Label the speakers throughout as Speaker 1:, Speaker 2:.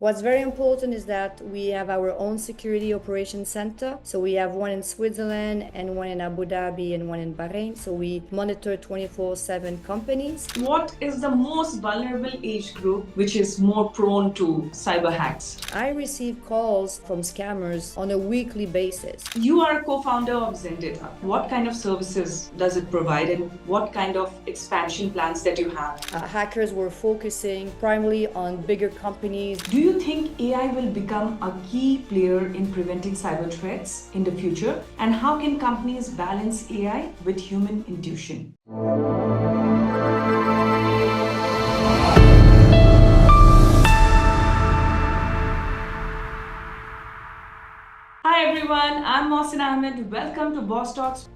Speaker 1: What's very important is that we have our own security operations center. So we have one in Switzerland and one in Abu Dhabi and one in Bahrain. So we monitor 24/7 companies.
Speaker 2: What is the most vulnerable age group which is more prone to cyber hacks?
Speaker 1: I receive calls from scammers on a weekly basis.
Speaker 2: You are a co-founder of Zendata. What kind of services does it provide and what kind of expansion plans that you have?
Speaker 1: Hackers were focusing primarily on bigger companies.
Speaker 2: Do you think AI will become a key player in preventing cyber threats in the future? And how can companies balance AI with human intuition? Hi everyone, I'm Mohsinaa Ahmad. Welcome to Boss Talks,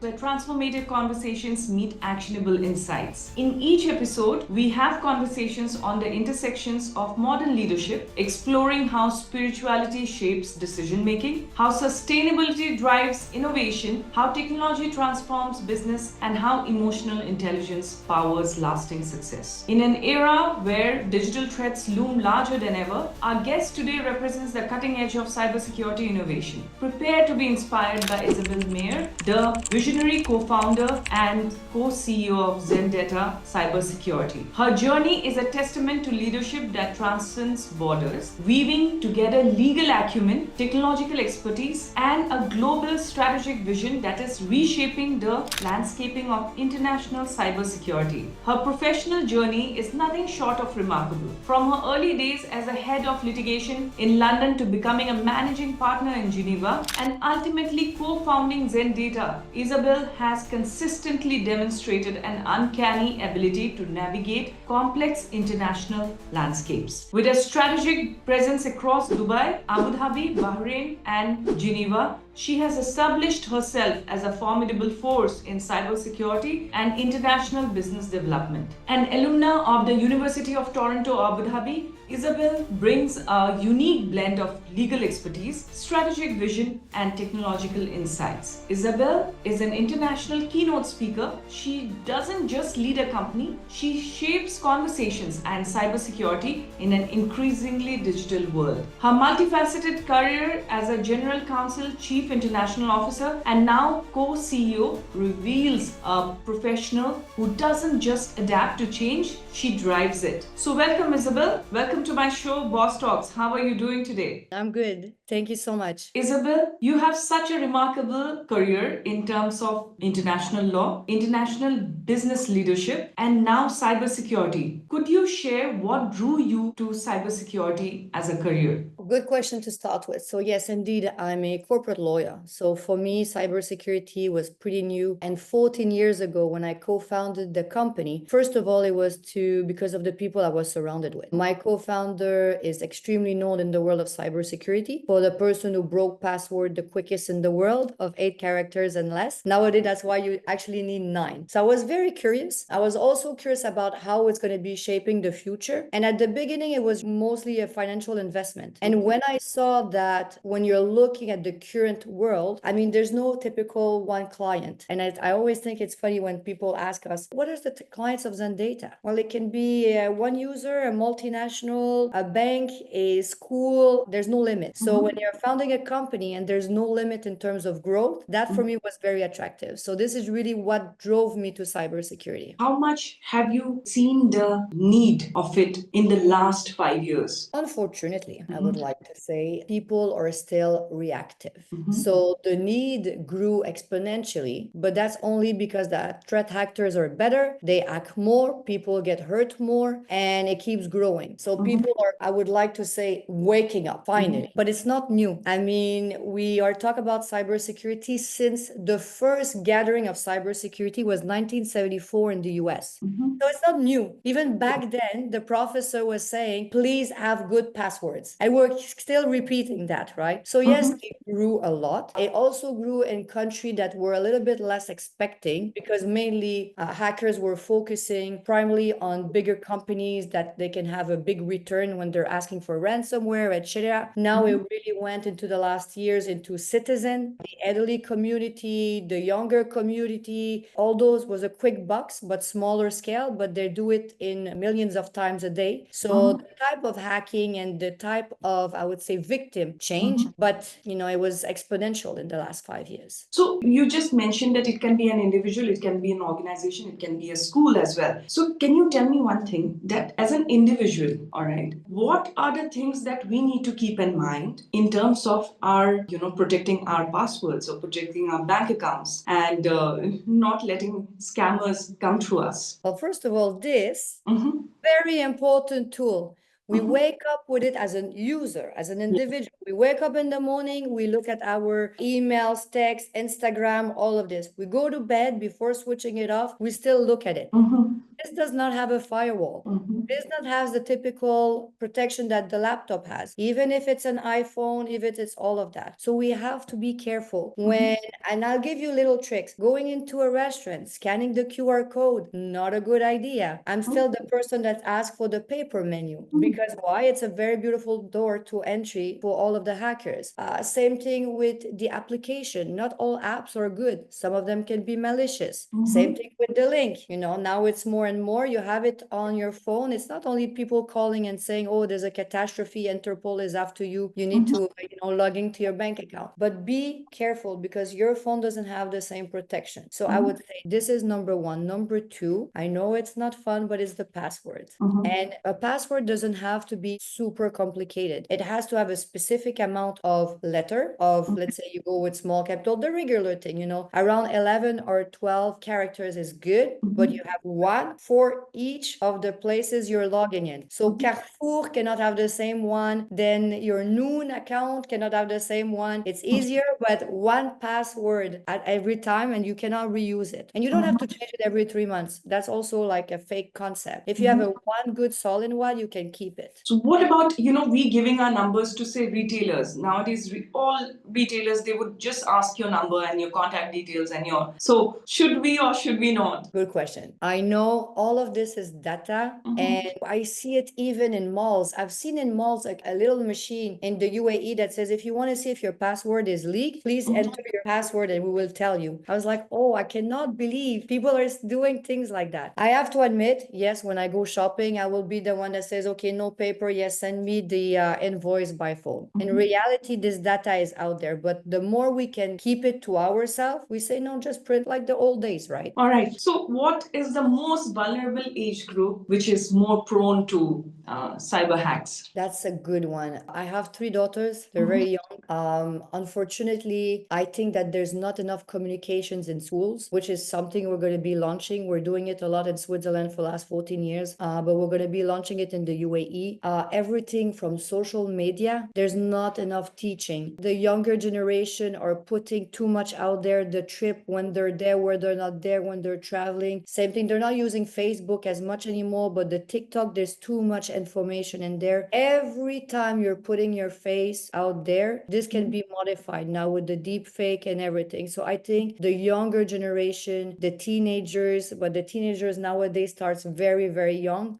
Speaker 2: where transformative conversations meet actionable insights. In each episode, we have conversations on the intersections of modern leadership, exploring how spirituality shapes decision-making, how sustainability drives innovation, how technology transforms business, and how emotional intelligence powers lasting success. In an era where digital threats loom larger than ever, our guest today represents the cutting edge of cybersecurity innovation. Prepare to be inspired by Isabelle Meyer, the visionary co-founder and co-CEO of Zendata Cybersecurity. Her journey is a testament to leadership that transcends borders, weaving together legal acumen, technological expertise, and a global strategic vision that is reshaping the landscaping of international cybersecurity. Her professional journey is nothing short of remarkable. From her early days as a head of litigation in London to becoming a managing partner in Geneva and ultimately co-founding Zendata, Isabelle has consistently demonstrated an uncanny ability to navigate complex international landscapes. With a strategic presence across Dubai, Abu Dhabi, Bahrain, and Geneva, she has established herself as a formidable force in cybersecurity and international business development. An alumna of the University of Toronto, Abu Dhabi, Isabelle brings a unique blend of legal expertise, strategic vision, and technological insights. Isabelle is an international keynote speaker. She doesn't just lead a company, she shapes conversations and cybersecurity in an increasingly digital world. Her multifaceted career as a general counsel, chief international officer, and now co-CEO reveals a professional who doesn't just adapt to change, she drives it. So welcome, Isabelle. Welcome to my show, Boss Talks. How are you doing today?
Speaker 1: I'm good. Thank you so much.
Speaker 2: Isabelle, you have such a remarkable career in terms of international law, international business leadership, and now cybersecurity. Could you share what drew you to cybersecurity as a career?
Speaker 1: Good question to start with. So yes, indeed, I'm a corporate lawyer. So for me, cybersecurity was pretty new. And 14 years ago, when I co-founded the company, first of all, it was because of the people I was surrounded with. My co-founder is extremely known in the world of cybersecurity for the person who broke password the quickest in the world of 8 characters and less. Nowadays, that's why you actually need 9. So I was very curious. I was also curious about how it's going to be shaping the future. And at the beginning, it was mostly a financial investment. And when I saw that when you're looking at the current world, I mean, there's no typical one client. And I always think it's funny when people ask us, what are the clients of Zendata? Well, it can be one user, a multinational, a bank, a school. There's no limit. So when you're founding a company and there's no limit in terms of growth, that for me was very attractive. So this is really what drove me to cybersecurity.
Speaker 2: How much have you seen the need of it in the last 5 years?
Speaker 1: Unfortunately, I would like to say people are still reactive. So the need grew exponentially, but that's only because the threat actors are better, they act more, people get hurt more, and it keeps growing. So people are, I would like to say, waking up finally, but it's not new. I mean, we are talking about cybersecurity since the first gathering of cybersecurity was 1974 in the US. So it's not new. Even back then, the professor was saying, please have good passwords. And we're still repeating that, right? So yes, it grew a lot. It also grew in countries that were a little bit less expecting, because mainly hackers were focusing primarily on bigger companies that they can have a big return when they're asking for ransomware, etc. Now it really went into the last years into citizen, the elderly community, the younger community. All those was a quick bucks, but smaller scale, but they do it in millions of times a day. So the type of hacking and the type of, I would say, victim change, but it was exponential in the last 5 years.
Speaker 2: So you just mentioned that it can be an individual, it can be an organization, it can be a school as well. So can you tell me one thing, that as an individual, all right, what are the things that we need to keep in mind in terms of our, protecting our passwords or protecting our bank accounts and not letting scammers come through us?
Speaker 1: Well, first of all, this very important tool. We wake up with it as a user, as an individual. We wake up in the morning, we look at our emails, texts, Instagram, all of this. We go to bed before switching it off, we still look at it. This does not have a firewall. This not has the typical protection that the laptop has, even if it's an iPhone, if it's all of that. So we have to be careful when, and I'll give you little tricks. Going into a restaurant, scanning the QR code, not a good idea. I'm still the person that asks for the paper menu, because why? It's a very beautiful door to entry for all of the hackers. Same thing with the application. Not all apps are good. Some of them can be malicious. Same thing with the link. Now it's more and more, you have it on your phone. It's not only people calling and saying, oh, there's a catastrophe, Interpol is after you, you need to log into your bank account. But be careful, because your phone doesn't have the same protection. So I would say this is number one. Number two, I know it's not fun, but it's the password. And a password doesn't have to be super complicated. It has to have a specific amount of letter of, let's say you go with small capital, the regular thing, around 11 or 12 characters is good, but you have one for each of the places you're logging in. So Carrefour cannot have the same one, then your Noon account cannot have the same one. It's easier, but one password at every time, and you cannot reuse it. And you don't have to change it every 3 months. That's also like a fake concept. If you have a one good solid one, you can keep it.
Speaker 2: So what about, we giving our numbers to, say, retailers? Nowadays, all retailers, they would just ask your number and your contact details and so should we or should we not?
Speaker 1: Good question. I know all of this is data, and I see it even in malls. I've seen in malls like a little machine in the UAE that says, if you want to see if your password is leaked, please enter your password and we will tell you. I was like, oh, I cannot believe people are doing things like that. I have to admit, yes, when I go shopping, I will be the one that says, okay, no paper. Yes, send me the invoice by phone. In reality, this data is out there, but the more we can keep it to ourselves, we say, no, just print like the old days, right?
Speaker 2: All right. So what is the most vulnerable age group which is more prone to cyber hacks?
Speaker 1: That's a good one. I have 3 daughters. They're very young. Unfortunately, I think that there's not enough communications in schools, which is something we're going to be launching. We're doing it a lot in Switzerland for the last 14 years, but we're going to be launching it in the UAE. Everything from social media, there's not enough teaching. The younger generation are putting too much out there, the trip, when they're there, where they're not there, when they're traveling. Same thing, they're not using Facebook as much anymore, but the TikTok, there's too much information in there. Every time you're putting your face out there, this can be modified now with the deep fake and everything. So I think the younger generation, the teenagers, but the teenagers nowadays starts very, very young.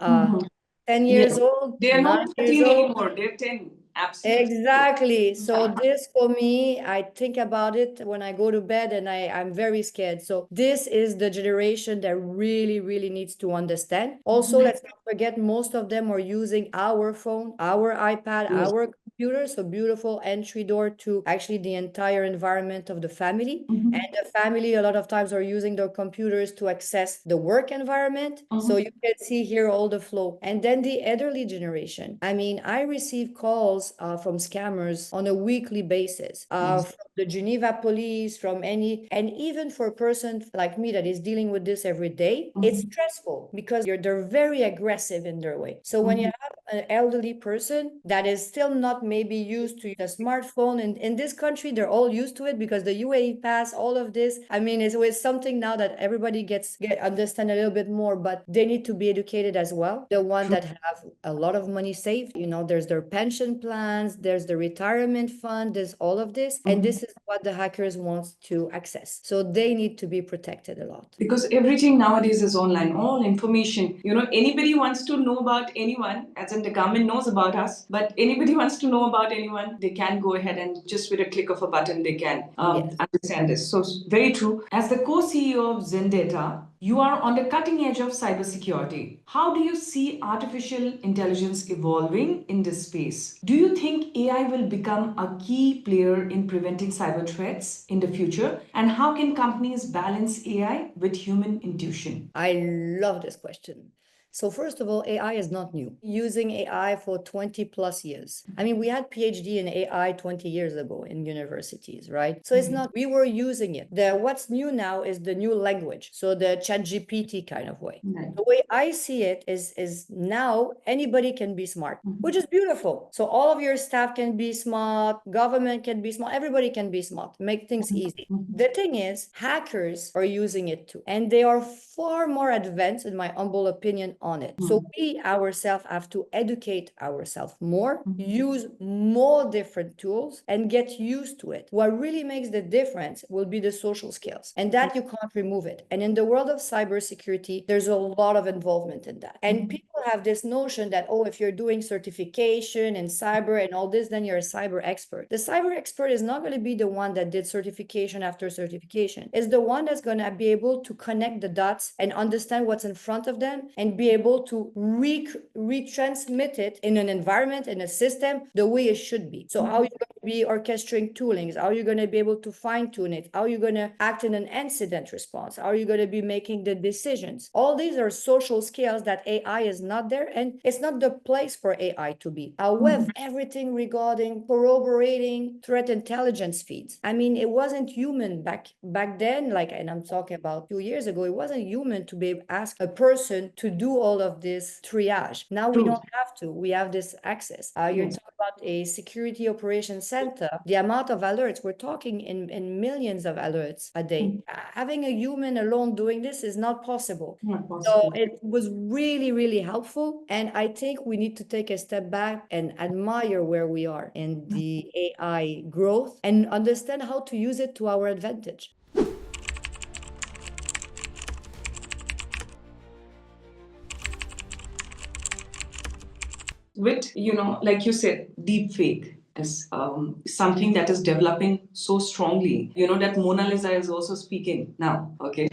Speaker 1: 10 years old,
Speaker 2: They are
Speaker 1: 9
Speaker 2: not
Speaker 1: years
Speaker 2: 13
Speaker 1: old.
Speaker 2: anymore, they're 10. Absolutely.
Speaker 1: Exactly. So this for me, I think about it when I go to bed and I'm very scared. So this is the generation that really, really needs to understand. Also, let's not forget, most of them are using our phone, our iPad, our computer. So beautiful entry door to actually the entire environment of the family. And the family a lot of times are using their computers to access the work environment. So you can see here all the flow. And then the elderly generation. I mean, I receive calls from scammers on a weekly basis, from the Geneva police, from any, and even for a person like me that is dealing with this every day, it's stressful because they're very aggressive in their way. So when you have an elderly person that is still not maybe used to the smartphone. And in this country, they're all used to it because the UAE pass, all of this. I mean, it's always something now that everybody understand a little bit more, but they need to be educated as well. The one that have a lot of money saved, there's their pension plans, there's the retirement fund, there's all of this. And this is what the hackers want to access. So they need to be protected a lot.
Speaker 2: Because everything nowadays is online, all information. Anybody wants to know about anyone, as in the government knows about us, but anybody wants to know about anyone, they can go ahead and just with a click of a button, they can understand this. So very true. As the co-CEO of Zendata, you are on the cutting edge of cybersecurity. How do you see artificial intelligence evolving in this space? Do you think AI will become a key player in preventing cyber threats in the future? And how can companies balance AI with human intuition?
Speaker 1: I love this question. So first of all, AI is not new. Using AI for 20 plus years. I mean, we had PhD in AI 20 years ago in universities, right? So it's not, we were using it. What's new now is the new language. So the ChatGPT kind of way. The way I see it is now anybody can be smart, which is beautiful. So all of your staff can be smart, government can be smart, everybody can be smart, make things easy. The thing is, hackers are using it too, and they are far more advanced, in my humble opinion, on it. So we ourselves have to educate ourselves more, use more different tools, and get used to it. What really makes the difference will be the social skills, and that you can't remove it. And in the world of cybersecurity, there's a lot of involvement in that. And people have this notion that, oh, if you're doing certification in cyber and all this, then you're a cyber expert. The cyber expert is not going to be the one that did certification after certification. It's the one that's going to be able to connect the dots and understand what's in front of them and be able to retransmit it in an environment, in a system, the way it should be. So how are you going to be orchestrating toolings? How are you going to be able to fine tune it? How are you going to act in an incident response? How are you going to be making the decisions? All these are social skills that AI is not there, and it's not the place for AI to be. However, everything regarding corroborating threat intelligence feeds. I mean, it wasn't human back then, and I'm talking about 2 years ago, it wasn't human to be asked a person to do all of this triage. Now we don't have to. We have this access. You're talking about a security operations center. The amount of alerts, we're talking in millions of alerts a day. Having a human alone doing this is not possible. So it was really, really helpful. And I think we need to take a step back and admire where we are in the AI growth and understand how to use it to our advantage.
Speaker 2: With, like you said, deep fake is something that is developing so strongly, that Mona Lisa is also speaking now. Okay.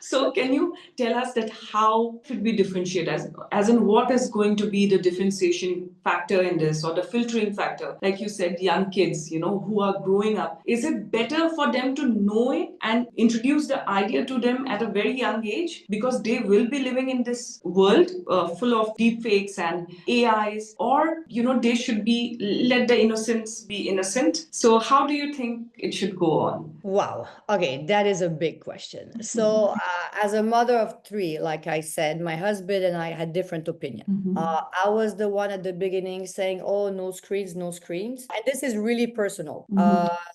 Speaker 2: so can you tell us that how should we differentiate, as in what is going to be the differentiation factor in this, or the filtering factor? Like you said, young kids, who are growing up, is it better for them to know it and introduce the idea to them at a very young age, because they will be living in this world full of deep fakes and AIs, or they should be let the innocents be innocent? So how do you think it should go on?
Speaker 1: Wow. Okay, that is a big question. So, as a mother of three, like I said, my husband and I had different opinions. I was the one at the beginning saying, "Oh, no screens, no screens," and this is really personal.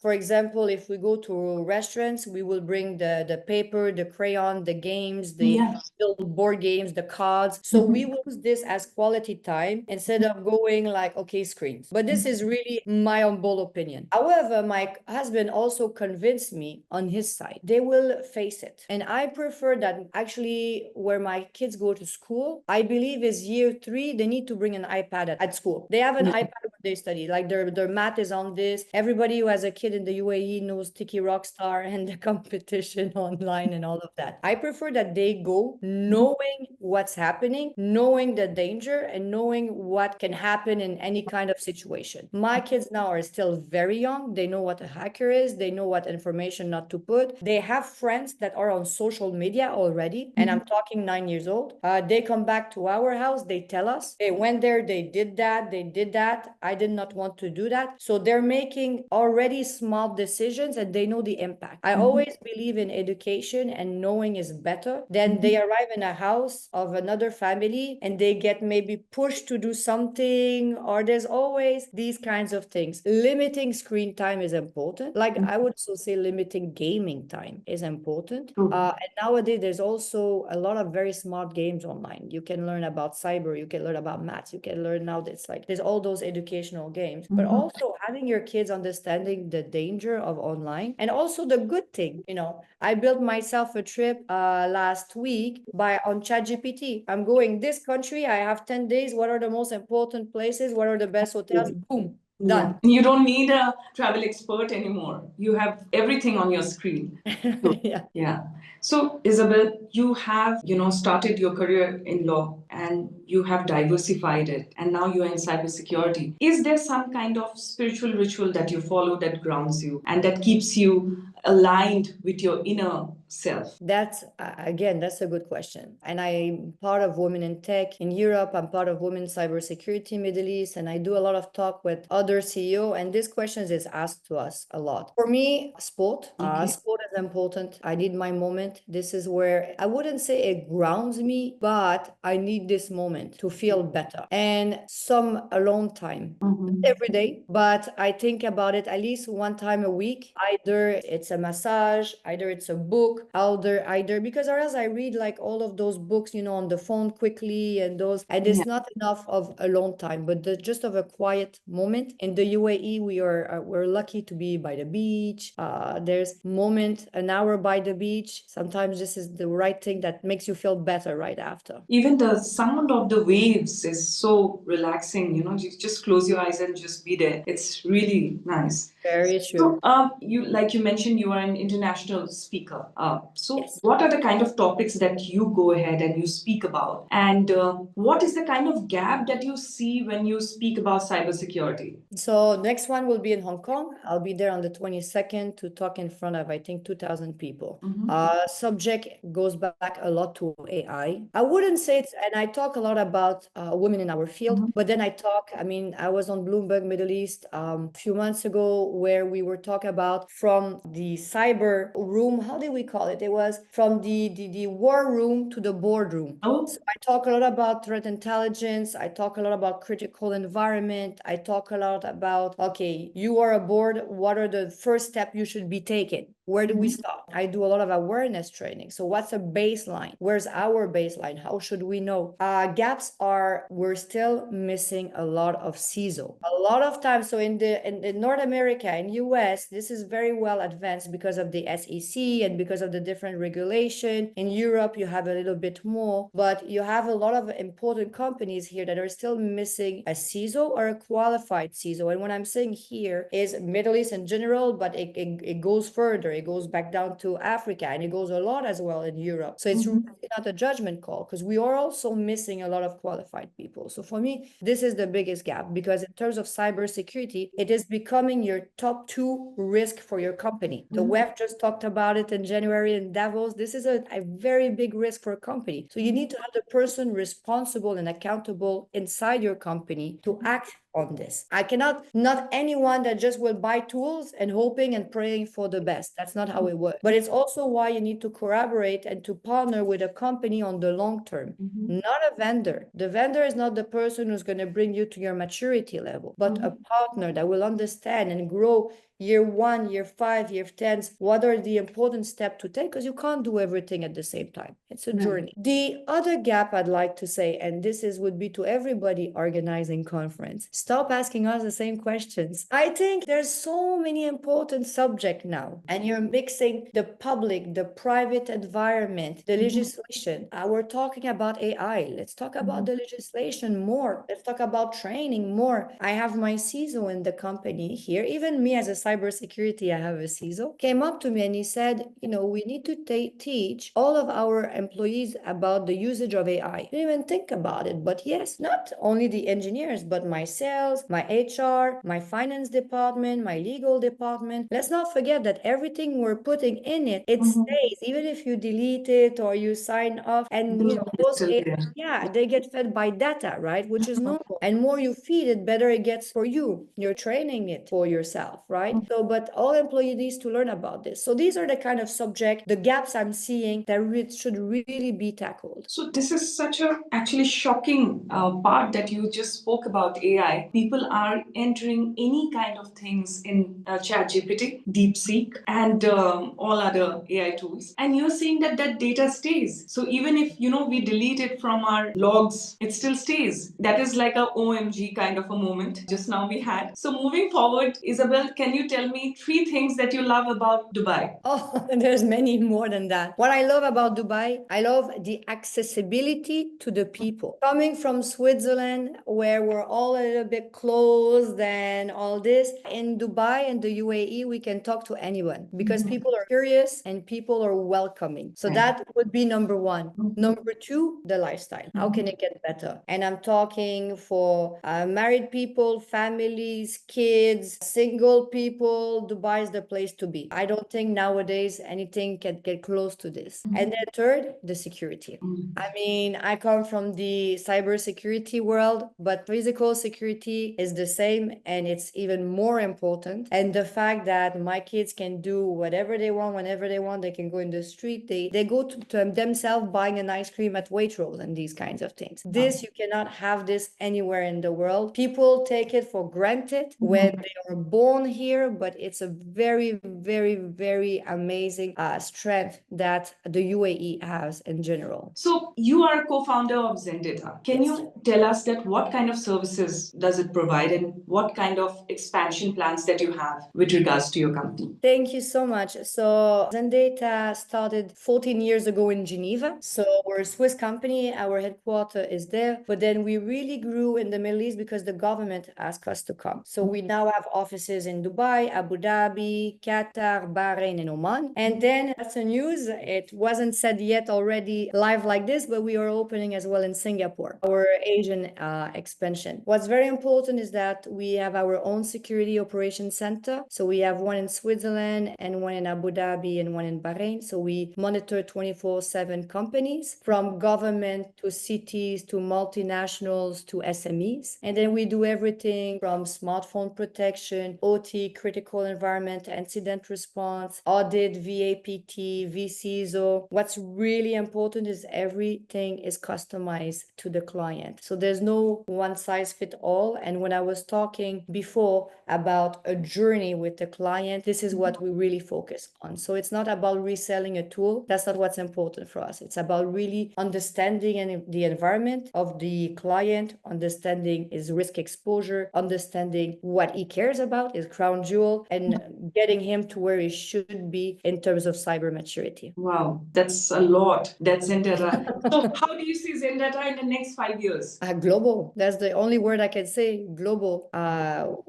Speaker 1: For example, if we go to restaurants, we will bring the paper, the crayon, the games, the little board games, the cards. So we will use this as quality time instead of going like, okay, screens. But this is really my humble opinion. However, my husband also convinced me on his side. They will face it. And I prefer that actually where my kids go to school, I believe is year 3, they need to bring an iPad at school. They have an iPad when they study. Like their math is on this. Everybody who has a kid in the UAE knows Tiki Rockstar and the competition online and all of that. I prefer that they go knowing what's happening, knowing the danger, and knowing what can happen in any kind of situation. My kids now are still very young. They know what a hacker is. They know what information not to put. They have friends that are on social media already. And I'm talking 9 years old. They come back to our house. They tell us they went there. They did that. They did that. I did not want to do that. So they're making already small decisions and they know the impact. I always believe in education and knowing is better. Then they arrive in a house of another family and they get maybe pushed to do something, or there's always these kinds of things. Limiting screen time is important. Like I would also say limiting gaming time is important. And nowadays there's also a lot of very smart games online. You can learn about cyber, you can learn about maths, you can learn now that's like there's all those educational games, but also having your kids understanding the danger of online and also the good thing. I built myself a trip last week by on ChatGPT. I'm going this country, I have 10 days, what are the most important places, what are the best hotels, boom, done.
Speaker 2: You don't need a travel expert anymore. You have everything on your screen.
Speaker 1: Yeah.
Speaker 2: So, Isabelle, you have, started your career in law and you have diversified it, and now you're in cybersecurity. Is there some kind of spiritual ritual that you follow that grounds you and that keeps you aligned with your inner self?
Speaker 1: That's again, that's a good question. And I'm part of Women in Tech in Europe. I'm part of Women in Cybersecurity Middle East, and I do a lot of talk with other CEO. And this question is asked to us a lot. For me, sport. Sport is important. I need my moment. This is where I wouldn't say it grounds me, but I need this moment to feel better and some alone time. Every day, but I think about it at least one time a week. Either it's a massage, either it's a book, either because or else I read like all of those books, on the phone quickly and it's not enough of alone time, but just of a quiet moment. In the UAE, we're lucky to be by the beach. There's moment an hour by the beach. Sometimes this is the right thing that makes you feel better right after.
Speaker 2: Even the sound of the waves is so relaxing. You just close your eyes and just be there. It's really nice.
Speaker 1: Very true.
Speaker 2: So, like you mentioned, you are an international speaker. So,
Speaker 1: Yes.
Speaker 2: what are the kind of topics that you go ahead and you speak about? And what is the kind of gap that you see when you speak about cybersecurity?
Speaker 1: So next one will be in Hong Kong. I'll be there on the 22nd to talk in front of, I think, 2,000 people. Subject goes back a lot to AI. I wouldn't say it's, and I talk a lot about women in our field, but then I was on Bloomberg Middle East a few months ago where we were talking about from the cyber room, how did we call it? It was from the war room to the boardroom. So I talk a lot about threat intelligence. I talk a lot about critical environment. I talk a lot about, okay, you are aboard. What are the first steps you should be taking? Where do we start? I do a lot of awareness training. So what's a baseline? Where's our baseline? How should we know? Gaps are, we're still missing a lot of CISO. A lot of times, so in North America, in US, this is very well advanced because of the SEC and because of the different regulation. In Europe, you have a little bit more, but you have a lot of important companies here that are still missing a CISO or a qualified CISO. And what I'm saying here is Middle East in general, but it goes further. It goes back down to Africa, and it goes a lot as well in Europe. So it's really not a judgment call, because we are also missing a lot of qualified people. So for me, this is the biggest gap, because in terms of cybersecurity, it is becoming your top 2 risk for your company. The web just talked about it in January in Davos. This is a very big risk for a company. So you need to have the person responsible and accountable inside your company to act on this. I cannot, not anyone that just will buy tools and hoping and praying for the best. That's not how it works. But it's also why you need to collaborate and to partner with a company on the long term, not a vendor. The vendor is not the person who's going to bring you to your maturity level, but a partner that will understand and grow year 1, year 5, year 10, what are the important steps to take? Because you can't do everything at the same time. It's a journey. The other gap I'd like to say, and this would be to everybody organizing conference, stop asking us the same questions. I think there's so many important subjects now, and you're mixing the public, the private environment, the legislation. We're talking about AI. Let's talk about the legislation more. Let's talk about training more. I have my CISO in the company here. Even me as a cybersecurity, I have a CISO, came up to me and he said, we need to teach all of our employees about the usage of AI. I didn't even think about it, but yes, not only the engineers, but myself, sales, my HR, my finance department, my legal department. Let's not forget that everything we're putting in it, it stays, even if you delete it or you sign off. And those they get fed by data, right? Which is normal. And more you feed it, better it gets for you. You're training it for yourself, right? So, but all employees needs to learn about this. So these are the kind of subject, the gaps I'm seeing that should really be tackled.
Speaker 2: So this is such a actually shocking part that you just spoke about AI. People are entering any kind of things in ChatGPT, DeepSeek, and all other AI tools, and you're saying that that data stays. So even if we delete it from our logs, it still stays. That is like a OMG kind of a moment just now we had. So moving forward, Isabelle, can you tell me 3 things that you love about Dubai?
Speaker 1: Oh, there's many more than that. What I love about Dubai, I love the accessibility to the people. Coming from Switzerland, where we're all a little bit closed and all this, in Dubai and the UAE, we can talk to anyone because people are curious and people are welcoming. So that would be number one. Number two, the lifestyle. How can it get better? And I'm talking for married people, families, kids, single people. Dubai is the place to be. I don't think nowadays anything can get close to this. And then third, the security. I mean, I come from the cybersecurity world, but physical security is the same and it's even more important. And the fact that my kids can do whatever they want, whenever they want, they can go in the street, they go to themselves buying an ice cream at Waitrose and these kinds of things. This, you cannot have this anywhere in the world. People take it for granted when they are born here, but it's a very, very, very amazing strength that the UAE has in general.
Speaker 2: So you are a co-founder of Zendata. Can you tell us that what kind of services does it provide and what kind of expansion plans that you have with regards to your company?
Speaker 1: Thank you so much. So Zendata started 14 years ago in Geneva. So we're a Swiss company. Our headquarter is there. But then we really grew in the Middle East because the government asked us to come. So we now have offices in Dubai, Abu Dhabi, Qatar, Bahrain, and Oman. And then that's the news. It wasn't said yet already live like this, but we are opening as well in Singapore, our Asian expansion. What's very important is that we have our own security operations center. So we have one in Switzerland and one in Abu Dhabi and one in Bahrain. So we monitor 24/7 companies from government to cities to multinationals to SMEs. And then we do everything from smartphone protection, OT, critical environment, incident response, audit, VAPT, VCISO. What's really important is everything is customized to the client. So there's no one size fit all. And when I was talking before about a journey with the client, this is what we really focus on. So it's not about reselling a tool. That's not what's important for us. It's about really understanding the environment of the client, understanding his risk exposure, understanding what he cares about, his crown jewel, and getting him to where he should be in terms of cyber maturity.
Speaker 2: Wow, that's a lot. That's Zendata. So how do you see Zendata in the next 5 years?
Speaker 1: Global. That's the only word I can say. Global.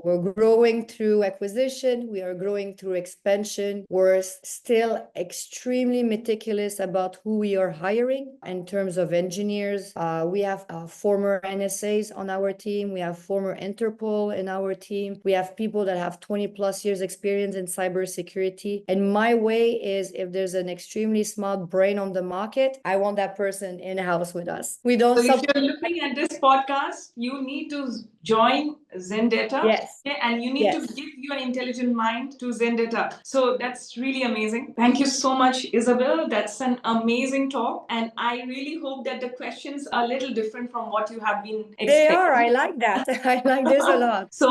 Speaker 1: We're growing through acquisition. We are growing through expansion. We're still extremely meticulous about who we are hiring in terms of engineers. We have former NSAs on our team. We have former Interpol in our team. We have people that have 20 plus years experience in cybersecurity. And my way is if there's an extremely smart brain on the market, I want that person in-house with us. We don't.
Speaker 2: So if you're looking at this podcast, you need to join Zendata.
Speaker 1: Yes.
Speaker 2: Okay, and you need to give your intelligent mind to Zendata. So that's really amazing. Thank you so much, Isabelle. That's an amazing talk. And I really hope that the questions are a little different from what you have been expecting.
Speaker 1: They are. I like that. I like this a lot.
Speaker 2: So,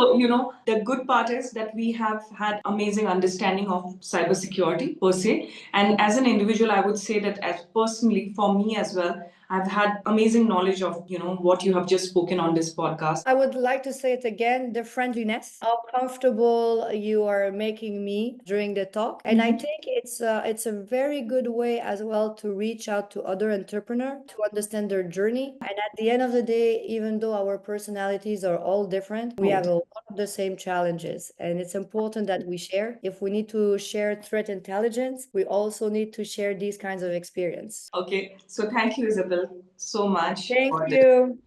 Speaker 2: the good part is that we have had amazing understanding of cybersecurity per se. And as an individual, I would say that as personally, for me as well, I've had amazing knowledge of, what you have just spoken on this podcast.
Speaker 1: I would like to say it again, the friendliness, how comfortable you are making me during the talk. And I think it's a very good way as well to reach out to other entrepreneurs to understand their journey. And at the end of the day, even though our personalities are all different, we have a lot of the same challenges. And it's important that we share. If we need to share threat intelligence, we also need to share these kinds of experience.
Speaker 2: Okay, so thank you, Isabelle, so much.
Speaker 1: Thank you.